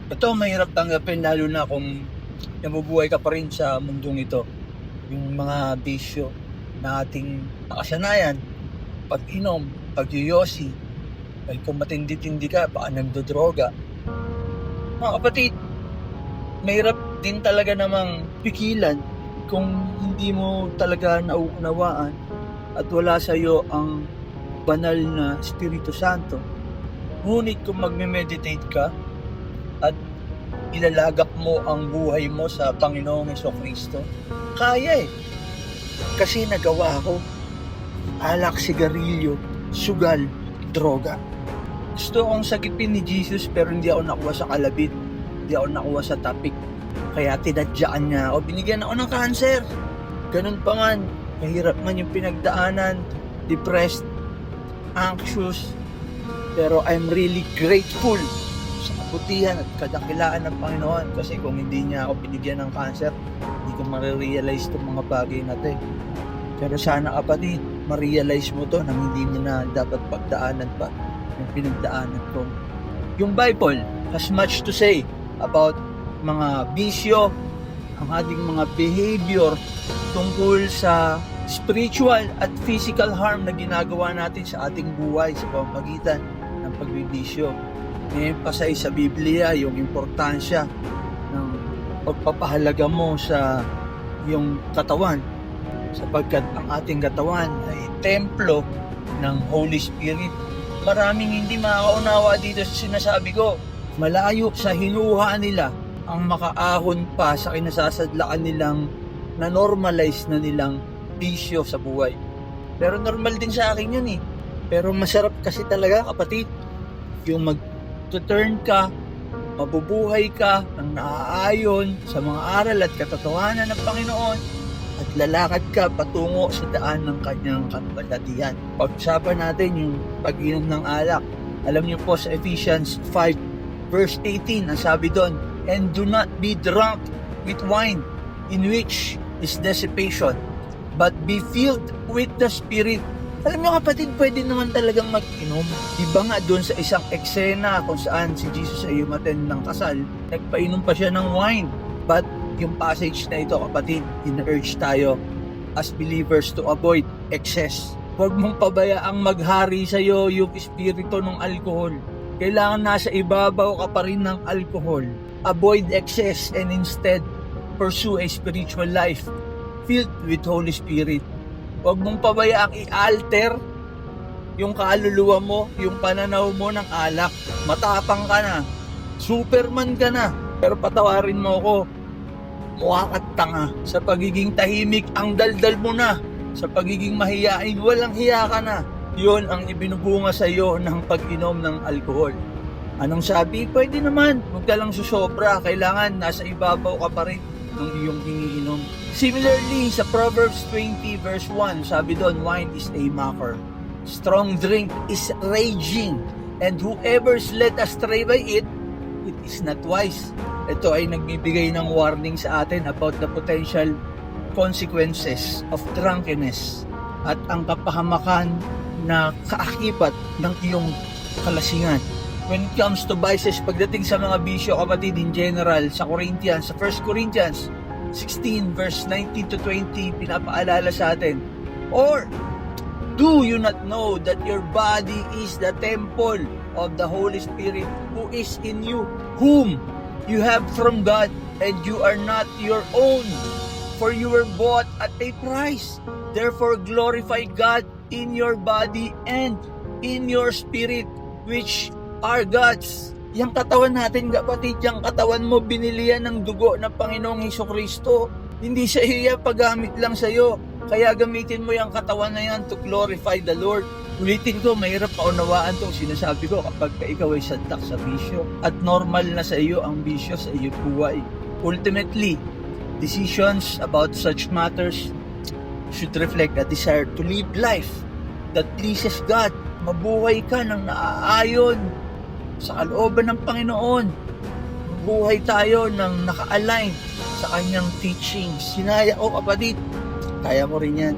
Ito mahirap tanggapin lalo na kung nabubuhay ka pa rin sa mundong ito. Yung mga bisyo na ating nakasanayan, pag-inom, pag-yoyosi, ay kung matindi-tindi ka, baka nagdodroga. Mga kapatid, mahirap din talaga namang pigilan kung hindi mo talaga nauunawaan at wala sa iyo ang banal na Espiritu Santo. Ngunit kung magme-meditate ka at ilalagak mo ang buhay mo sa Panginoong Hesukristo, kaya eh. Kasi nagawa ko. Alak, sigarilyo, sugal, droga. Gusto akong sagipin ni Jesus pero hindi ako nakuha sa kalabit. Hindi ako nakuha sa topic. Kaya tinadyaan niya ako. Binigyan ako ng cancer. Ganun pa man. Mahirap man yung pinagdaanan. Depressed, anxious. Pero I'm really grateful sa kabutihan at kadakilaan ng Panginoon. Kasi kung hindi niya ako binigyan ng cancer, hindi ko marirealize itong mga bagay na ito eh. Pero sana kapatid, ma-realize mo to nang hindi mo na dapat pagdaanan pa yung pinagdaanan ko. Yung Bible has much to say about mga bisyo, ang ating mga behavior tungkol sa spiritual at physical harm na ginagawa natin sa ating buhay sa pamamagitan ng pagbibisyo. I-emphasize sa Biblia yung importansya ng pagpapahalaga mo sa iyong katawan sapagkat ang ating katawan ay templo ng Holy Spirit. Maraming hindi makakaunawa dito sa sinasabi ko. Malayo sa hinuha nila ang makaahon pa sa kinasasadlaan nilang na-normalize na nilang bisyo sa buhay. Pero normal din sa akin yun eh. Pero masarap kasi talaga kapatid, yung mag-turn ka, mabubuhay ka ng naaayon sa mga aral at katotohanan ng Panginoon at lalakad ka patungo sa daan ng kanyang kaluwalhatian. Pag-usapan natin yung pag-inom ng alak. Alam niyo po sa Ephesians 5 verse 18, ang sabi doon, "And do not be drunk with wine, in which is dissipation, but be filled with the Spirit." Alam niyo kapatid, pwede naman talagang mag-inom. Diba nga doon sa isang eksena kung saan si Jesus ay umattend ng kasal, nagpainom pa siya ng wine. But yung passage na ito kapatid, in-urge tayo as believers to avoid excess. Huwag mong pabayaang maghari sa'yo yung espiritu ng alcohol. Kailangan nasa ibabaw ka pa rin ng alcohol. Avoid excess and instead pursue a spiritual life filled with Holy Spirit. Huwag mong pabayaang i-alter yung kaluluwa mo, yung pananaw mo ng alak. Matapang ka na. Superman ka na. Pero patawarin mo ako, mukha ka't tanga. Sa pagiging tahimik, ang daldal mo na. Sa pagiging mahiyain, walang hiya ka na. Yun ang ibinubunga sa iyo ng pag-inom ng alkohol. Anong sabi? Pwede naman. Huwag ka lang susobra. Kailangan nasa ibabaw ka pa rin ng iyong iniinom. Similarly, sa Proverbs 20 verse 1, sabi doon, wine is a mocker. Strong drink is raging. And whoever's led astray by it, it is not wise. Ito ay nagbibigay ng warning sa atin about the potential consequences of drunkenness at ang kapahamakan na kaakibat ng iyong kalasingan. When it comes to vices, pagdating sa mga bisyo kapatid in general, sa Corinthians, sa 1 Corinthians 16 verse 19 to 20, pinapaalala sa atin, or do you not know that your body is the temple of the Holy Spirit who is in you, whom you have from God, and you are not your own, for you were bought at a price. Therefore glorify God in your body and in your spirit, which are God's. Yang katawan natin kapatid, yung katawan mo binili yan ng dugo ng Panginoong Hesukristo. Hindi siya iyapagamit lang sa iyo. Kaya gamitin mo yung katawan na yan to glorify the Lord. Ulitin ko, mahirap maunawaan itong sinasabi ko kapag ikaw ay santak sa bisyo at normal na sa iyo ang bisyo sa iyong buhay. Ultimately, decisions about such matters should reflect a desire to live life that pleases God. Mabuhay ka ng naaayon sa kalooban ng Panginoon. Mabuhay tayo ng naka-align sa kanyang teachings. Sinaya ko kapatid, kaya mo rin yan.